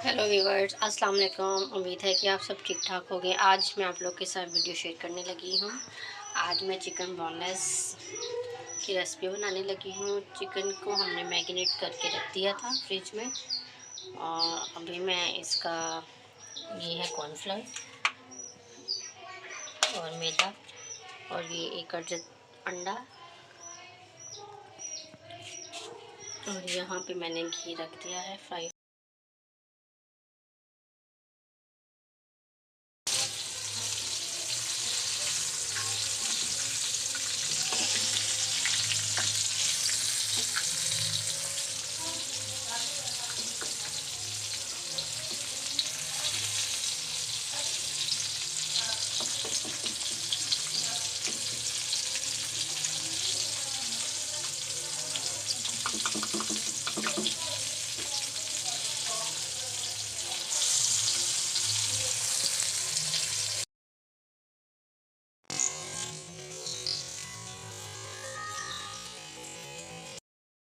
Hello viewers, अस्सलाम वालेकुम। उम्मीद है कि आप सब ठीक ठाक होंगे। आज मैं आप लोग के साथ वीडियो शेयर करने लगी हूँ। आज मैं चिकन बोनलेस की रेसिपी बनाने लगी हूँ। चिकन को हमने मैरिनेट करके रख दिया था फ्रिज में, और अभी मैं इसका ये है कॉर्नफ्लोर और मैदा, और ये एक अर्जत अंडा, और यहाँ पे मैंने घी रख दिया है फ्राई।